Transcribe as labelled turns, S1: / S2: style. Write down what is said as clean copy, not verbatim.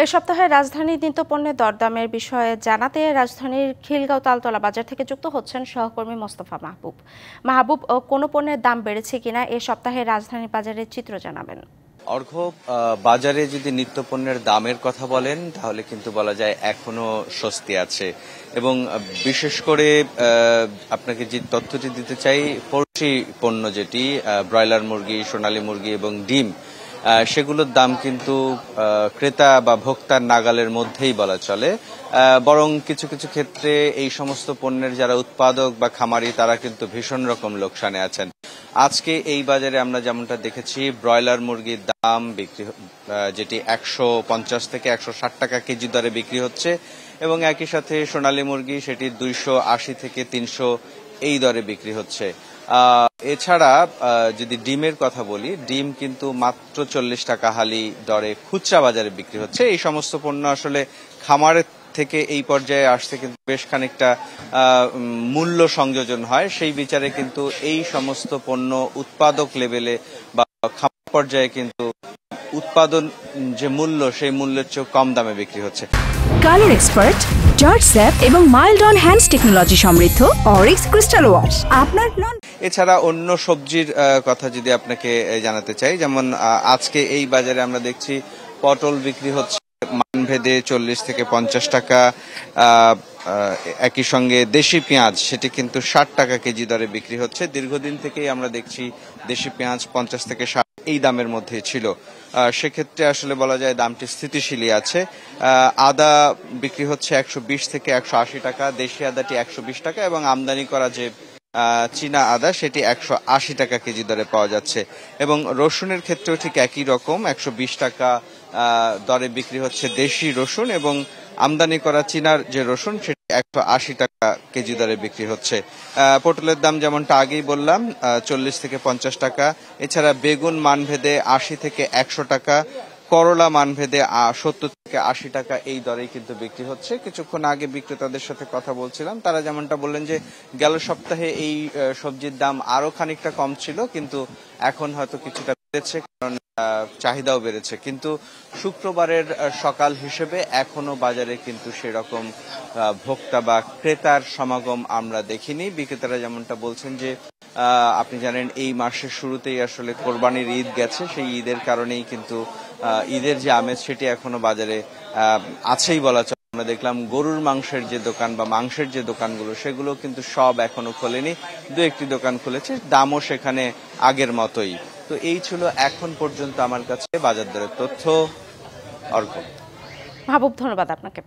S1: এ সপ্তাহে রাজধানীর নিত্যপণ্যের দরদামের বিষয়ে জানাতে রাজধানীর খিলগাঁও তালতলা বাজার থেকে যুক্ত হচ্ছেন সহকর্মী মোস্তফা মাহবুব। মাহবুব, কোনো পণ্যের দাম বেড়েছে কিনা এ সপ্তাহে রাজধানীর বাজারের চিত্র জানাবেন।
S2: অর্ঘ, বাজারে যদি নিত্যপণ্যের দামের কথা বলেন তাহলে কিন্তু বলা যায় এখনো স্বস্তি আছে, এবং বিশেষ করে আপনাকে যে তথ্যটি দিতে চাই, পোল্ট্রি পণ্য যেটি ব্রয়লার মুরগি, সোনালী মুরগি এবং ডিম, সেগুলোর দাম কিন্তু ক্রেতা বা ভোক্তার নাগালের মধ্যেই বলা চলে। বরং কিছু কিছু ক্ষেত্রে এই সমস্ত পণ্যের যারা উৎপাদক বা খামারি তারা কিন্তু ভীষণ রকম লোকসানে আছেন। আজকে এই বাজারে আমরা যেমনটা দেখেছি, ব্রয়লার মুরগির দাম বিক্রি যেটি 150 থেকে 160 টাকা কেজি দরে বিক্রি হচ্ছে, এবং একই সাথে সোনালী মুরগি সেটি 280 থেকে 300 এই দরে বিক্রি হচ্ছে। এছাড়া যদি ডিমের কথা বলি, ডিম কিন্তু মাত্র 40 টাকা হালি দরে খুচরা বাজারে বিক্রি হচ্ছে। এই সমস্ত পণ্য আসলে খামারের থেকে এই পর্যায়ে আসতে কিন্তু বেশ খানিকটা মূল্য সংযোজন হয়। সেই বিচারে কিন্তু এই সমস্ত পণ্য উৎপাদক লেভেলে বা খামার পর্যায়ে কিন্তু উৎপাদন যে মূল্য, সেই মূল্যের চেয়ে কম দামে বিক্রি হচ্ছে।
S3: কালার এক্সপার্ট, জর্জ স্যাপ এবং মাইল্ড অন হ্যান্ডস টেকনোলজি সমৃদ্ধ অরিক্স ক্রিস্টাল ওয়াশ আপনার।
S2: এছাড়া অন্য সবজির কথা যদি আপনাকে জানাতে চাই, যেমন আজকে এই বাজারে আমরা দেখছি পটল বিক্রি হচ্ছে মানভেদে 40 থেকে 50 টাকা। একই সঙ্গে দেশি পেঁয়াজ সেটি কিন্তু 60 টাকা কেজি দরে বিক্রি হচ্ছে। দীর্ঘদিন থেকেই আমরা দেখছি দেশি পেঁয়াজ 50 থেকে 60 এই দামের মধ্যে ছিল। সেক্ষেত্রে আসলে বলা যায় দামটি স্থিতিশীলই আছে। আদা বিক্রি হচ্ছে 120 থেকে 180 টাকা, দেশি আদাটি 120 টাকা, এবং আমদানি করা যে চীনা আদা সেটি 180 টাকা কেজি দরে পাওয়া যাচ্ছে। এবং রসুনের ক্ষেত্রেও ঠিক একই রকম 120 টাকা দরে বিক্রি হচ্ছে দেশি রসুন, এবং আমদানি করা চীনার যে রসুন সেটি 180 টাকা কেজি দরে বিক্রি হচ্ছে। পটলের দাম যেমনটা আগেই বললাম 40 থেকে 50 টাকা। এছাড়া বেগুন মানভেদে 80 থেকে 100 টাকা, করলা মানভেদে 70 থেকে 80 টাকা এই দরেই কিন্তু বিক্রি হচ্ছে। কিছুক্ষণ আগে বিক্রেতাদের সাথে কথা বলছিলাম, তারা যেমনটা বললেন যে গেল সপ্তাহে এই সবজির দাম আরো খানিকটা কম ছিল, কিন্তু এখন হয়তো কিছুটা বেড়েছে, কারণ চাহিদাও বেড়েছে। কিন্তু শুক্রবারের সকাল হিসেবে এখনো বাজারে কিন্তু সেরকম ভোক্তা বা ক্রেতার সমাগম আমরা দেখিনি। বিক্রেতারা যেমনটা বলছেন যে আপনি জানেন এই মাসের শুরুতেই আসলে কোরবানির ঈদ গেছে, সেই ঈদের কারণেই কিন্তু ঈদের যে আমেজ সেটি এখনো বাজারে আছেই বলা চলে। আমরা দেখলাম গরুর মাংসের যে দোকান বা মাংসের যে দোকানগুলো সেগুলো কিন্তু সব এখনো খোলেনি, দু একটি দোকান খুলেছে, দামও সেখানে আগের মতোই। তো এই ছিল এখন পর্যন্ত আমার কাছে বাজার দরের তথ্য। অর্ঘ,
S1: মাহবুব, ধন্যবাদ আপনাকে।